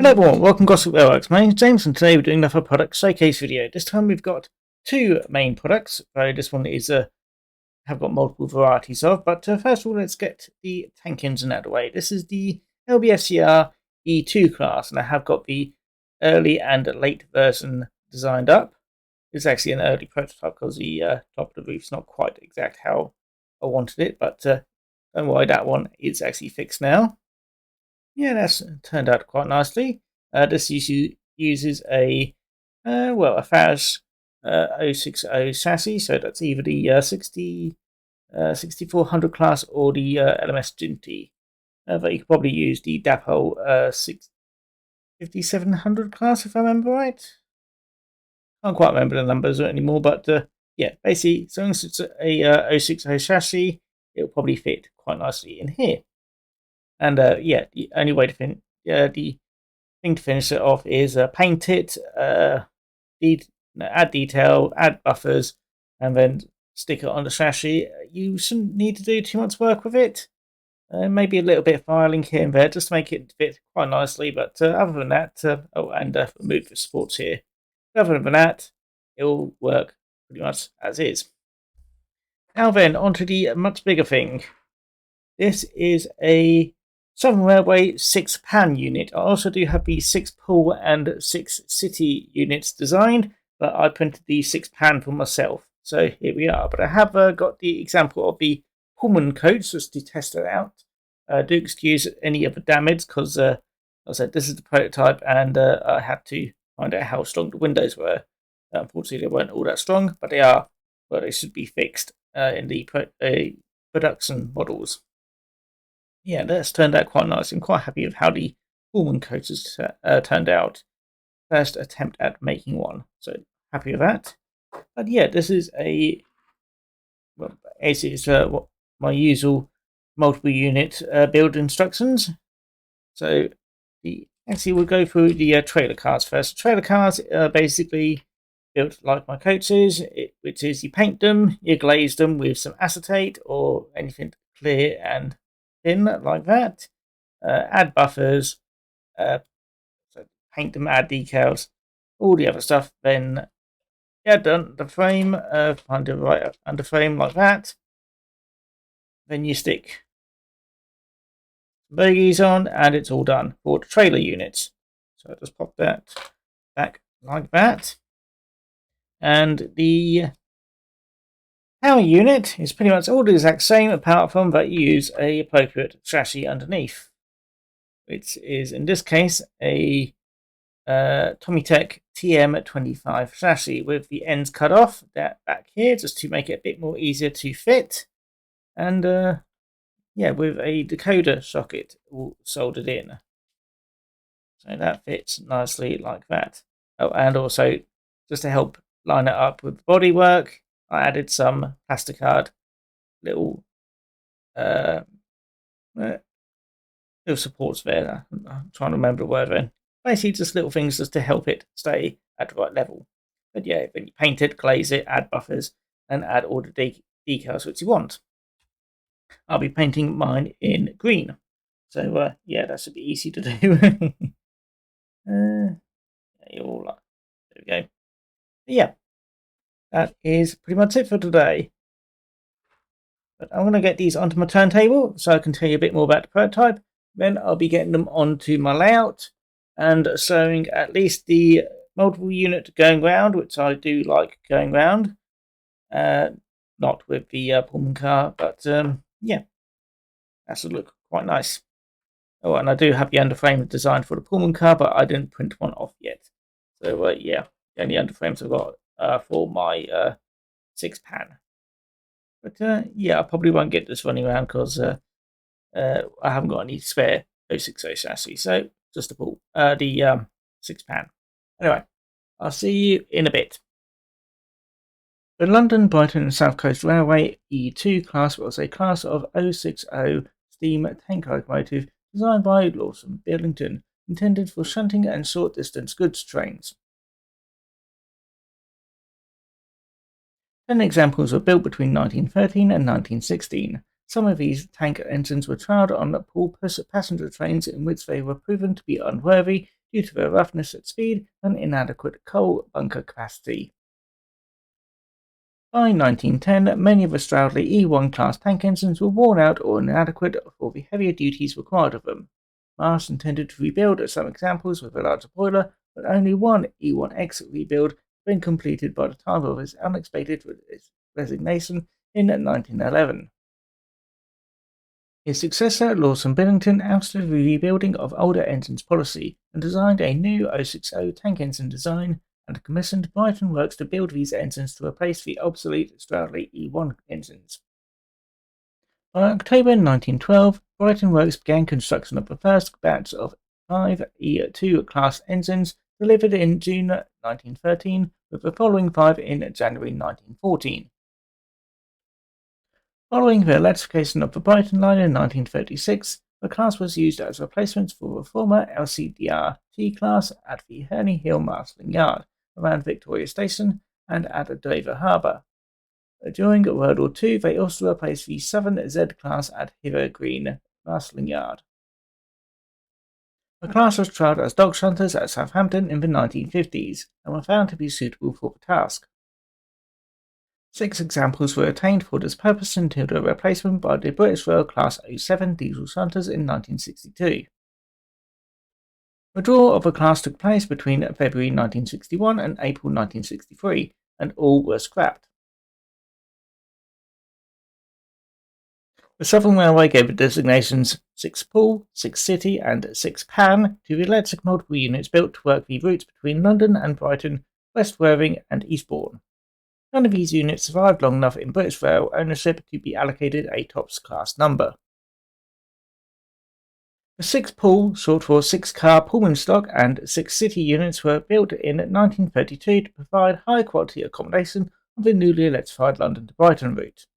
Hello everyone, welcome to Gosport Railworks. My name is James and today we're doing another product showcase video. This time we've got two main products. This one is have got multiple varieties of, but first of all let's get the tank engine out of the way. This is the LBSCR E2 Class and I have got the early and late version designed up. It's actually an early prototype because the top of the roof's not quite exact how I wanted it, but don't worry, that one is actually fixed now. Yeah, that's turned out quite nicely. This uses a FAS 060 chassis, so that's either the 6400 class or the LMS Ginty. But you could probably use the Dapol 5700 class if I remember right. Can't quite remember the numbers anymore, but yeah, basically, so long as it's a 060 chassis, it'll probably fit quite nicely in here. And yeah, the only way to the thing to finish it off is paint it, add detail, add buffers, and then stick it on the chassis. You shouldn't need to do too much work with it. Maybe a little bit of filing here and there just to make it fit quite nicely. But other than that, remove the supports here. Other than that, it will work pretty much as is. Now then, onto the much bigger thing. This is a Southern Railway 6-pan unit. I also do have the 6-pull and 6-city units designed, but I printed the 6-pan for myself. So here we are. But I have got the example of the Pullman coach just to test it out. Do excuse any other damage because, as I said, this is the prototype and I had to find out how strong the windows were. Unfortunately, they weren't all that strong, but they are. But they should be fixed in the production models. Yeah, that's turned out quite nice. I'm quite happy with how the Pullman coach has turned out. First attempt at making one, so happy with that. But yeah, this is what my usual multiple unit build instructions. So we'll go through the trailer cars first. Trailer cars are basically built like my coaches, which is you paint them, you glaze them with some acetate or anything clear and thin like that. Add buffers, so paint them, add decals, all the other stuff. Then done the frame, find it right under frame like that. Then you stick bogies on, and it's all done for the trailer units. So I just pop that back like that, and the power unit is pretty much all the exact same, apart from that you use a appropriate chassis underneath, which is in this case a Tomitech TM25 chassis with the ends cut off that back here just to make it a bit more easier to fit, and yeah, with a decoder socket all soldered in, so that fits nicely like that. Oh, and also just to help line it up with the bodywork, I added some plasticard little supports there. I'm trying to remember the word then. Basically just little things just to help it stay at the right level. But yeah, then you paint it, glaze it, add buffers, and add all the decals which you want. I'll be painting mine in green. So yeah, that should be easy to do. There we go. But yeah, that is pretty much it for today. But I'm going to get these onto my turntable so I can tell you a bit more about the prototype. Then I'll be getting them onto my layout and showing at least the multiple unit going round, which I do like going round. Not with the Pullman car, but yeah, that should look quite nice. Oh, and I do have the underframe designed for the Pullman car, but I didn't print one off yet. So yeah, the only underframes I've got for my 6-pan. But yeah, I probably won't get this running around because I haven't got any spare 060 chassis. So just to pull the 6-pan. Anyway, I'll see you in a bit. The London, Brighton and South Coast Railway E2 Class was a class of 060 steam tank locomotive designed by Lawson Billington, intended for shunting and short-distance goods trains. 10 examples were built between 1913 and 1916. Some of these tank engines were trialled on poor passenger trains in which they were proven to be unworthy due to their roughness at speed and inadequate coal bunker capacity. By 1910, many of the Stroudley E1 class tank engines were worn out or inadequate for the heavier duties required of them. Mast intended to rebuild some examples with a larger boiler, but only one E1X rebuild had been completed by the time of his unexpected resignation in 1911. His successor, Lawson Billington, ousted the rebuilding of older engines policy and designed a new 060 tank engine design and commissioned Brighton Works to build these engines to replace the obsolete Stroudley E1 engines. By October 1912, Brighton Works began construction of the first batch of 5 E2 Class engines delivered in June 1913, with the following 5 in January 1914. Following the electrification of the Brighton line in 1936, the class was used as replacements for the former LBSCR E2 Class at the Herney Hill Marshalling Yard, around Victoria Station, and at Dover Harbour. During World War II, they also replaced the Southern Z Class at Hither Green Marshalling Yard. The class was trialled as dog shunters at Southampton in the 1950s, and were found to be suitable for the task. 6 examples were attained for this purpose until their replacement by the British Rail Class 07 diesel shunters in 1962. Withdrawal of the class took place between February 1961 and April 1963, and all were scrapped. The Southern Railway gave the designations 6 Pull, 6 City and 6 Pan to the electric multiple units built to work the routes between London and Brighton, West Worthing and Eastbourne. None of these units survived long enough in British Rail ownership to be allocated a TOPS class number. The 6 Pull, short for 6-car Pullman stock, and 6 City units were built in 1932 to provide high-quality accommodation on the newly electrified London to Brighton route.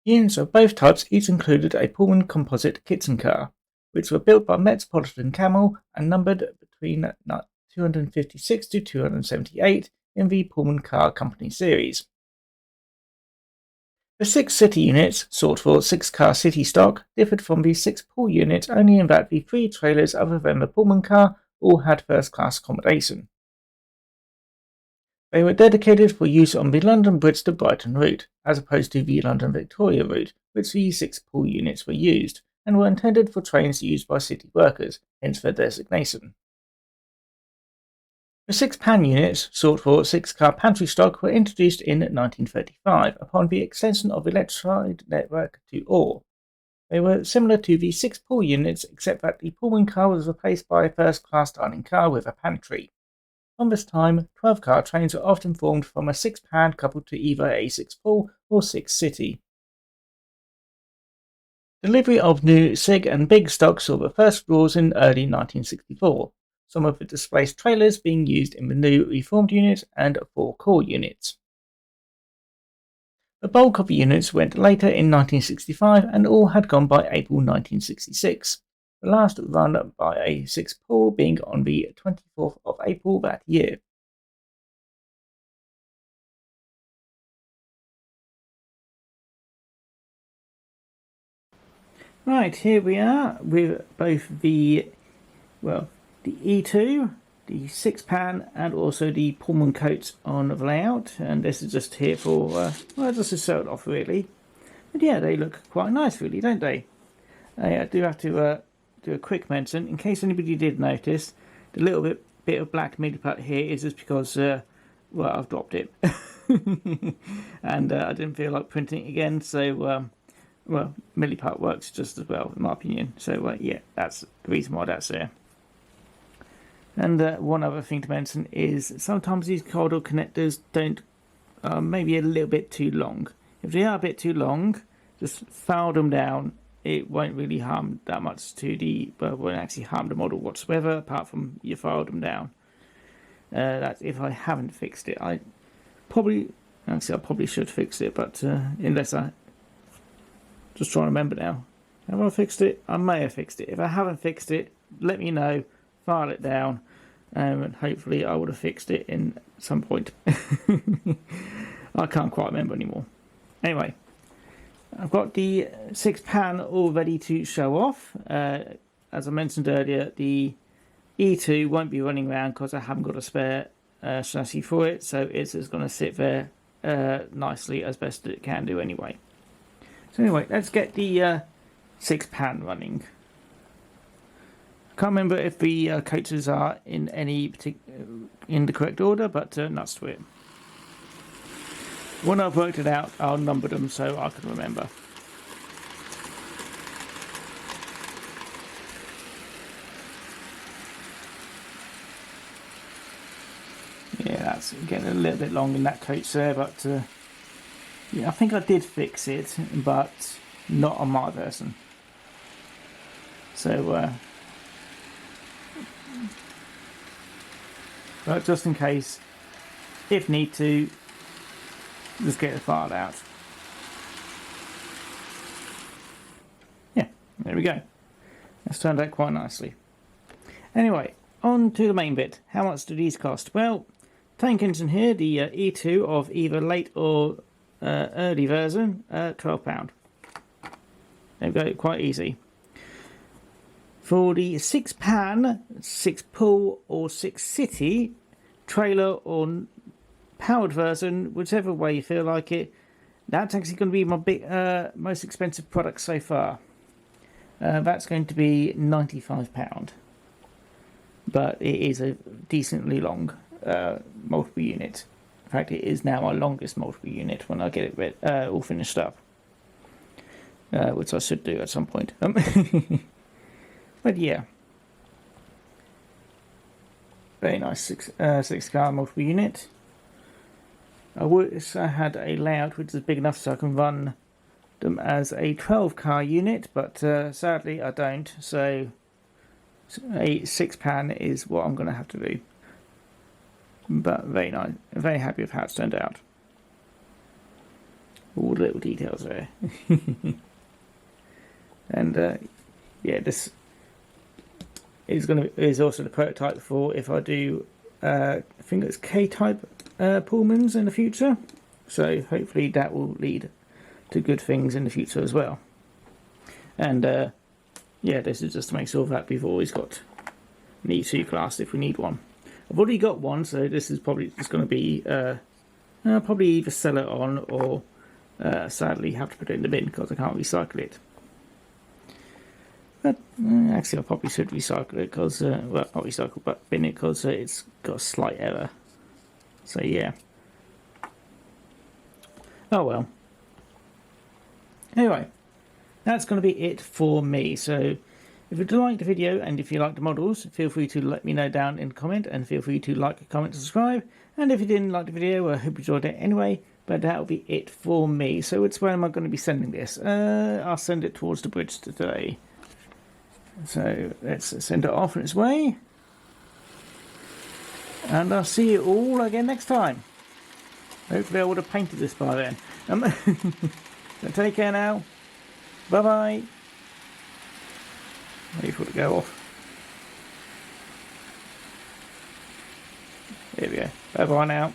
Units of both types each included a Pullman composite kitchen car, which were built by Metropolitan Camel and numbered between 256 to 278 in the Pullman Car Company series. The 6 City units, short for 6-car City stock, differed from the 6 Pull units only in that the 3 trailers other than the Pullman car all had first-class accommodation. They were dedicated for use on the London Bridge to Brighton route, as opposed to the London Victoria route, which the 6 Pull units were used, and were intended for trains used by city workers, hence their designation. The 6 Pan units, short for 6-car pantry stock, were introduced in 1935 upon the extension of the electrified network to Orr. They were similar to the 6 Pull units, except that the Pullman car was replaced by a first-class dining car with a pantry. From this time, 12-car trains were often formed from a 6 Pan coupled to either a 6 Pull or 6 City. Delivery of new SIG and BIG stock saw the first withdrawals in early 1964, some of the displaced trailers being used in the new reformed units and 4 core units. The bulk of the units went later in 1965 and all had gone by April 1966. The last run by a 6 Pull being on the 24th of April that year. Right, here we are with both the E2, the 6 Pan, and also the Pullman coats on the layout. And this is just here for, just to show it off really. But yeah, they look quite nice really, don't they? I do have to do a quick mention, in case anybody did notice, the little bit of black milliput here is just because, I've dropped it. And I didn't feel like printing it again, so, milliput works just as well, in my opinion. So, yeah, that's the reason why that's there. And one other thing to mention is sometimes these corridor connectors don't, maybe a little bit too long. If they are a bit too long, just file them down. It won't really harm that much to the, won't actually harm the model whatsoever, apart from you file them down. That's if I haven't fixed it. I probably should fix it, but unless I just try to remember now. Have I fixed it? I may have fixed it. If I haven't fixed it, let me know, file it down, and hopefully I would have fixed it in some point. I can't quite remember anymore. Anyway, I've got the 6 Pan all ready to show off. as I mentioned earlier, the E2 won't be running around because I haven't got a spare chassis for it, so it's just going to sit there nicely as best it can do anyway. So anyway, let's get the 6-pan running. I can't remember if the coaches are in the correct order, but nuts to it. When I've worked it out, I'll number them so I can remember. Yeah, that's getting a little bit long in that coach there, but yeah, I think I did fix it, but not on my version. So, but just in case, if need to, just get the file out. Yeah, there we go. That's turned out quite nicely. Anyway, on to the main bit. How much do these cost? Well, tank engine here, the E2 of either late or early version, £12. There we go, quite easy. For the 6-pan, 6-pull or 6-city trailer or powered version, whichever way you feel like it, that's actually going to be my most expensive product so far. That's going to be £95, but it is a decently long multiple unit. In fact, it is now my longest multiple unit when I get it all finished up, which I should do at some point. But yeah, very nice 6-car multiple unit. I wish I had a layout which is big enough so I can run them as a 12-car unit, but sadly I don't, so a 6-pan is what I'm going to have to do. But very nice, very happy with how it's turned out. All the little details there. And yeah, this is also the prototype for if I do I think it's K-type Pullmans in the future, so hopefully that will lead to good things in the future as well. And yeah, this is just to make sure that we've always got an E2 class if we need one. I've already got one, so this is probably just going to be I'll probably either sell it on or sadly have to put it in the bin because I can't recycle it. But actually I probably should recycle it because, well, not recycle but bin it because it's got a slight error. So yeah. Oh well. Anyway, that's going to be it for me. So if you liked the video and if you like the models, feel free to let me know down in the comment, and feel free to like, comment, subscribe. And if you didn't like the video, I hope you enjoyed it anyway. But that'll be it for me. So which way am I going to be sending this? I'll send it towards the bridge today. So let's send it off in its way. And I'll see you all again next time. Hopefully I would have painted this by then. So take care now. Bye bye. Wait for it to go off. There we go. Bye bye now.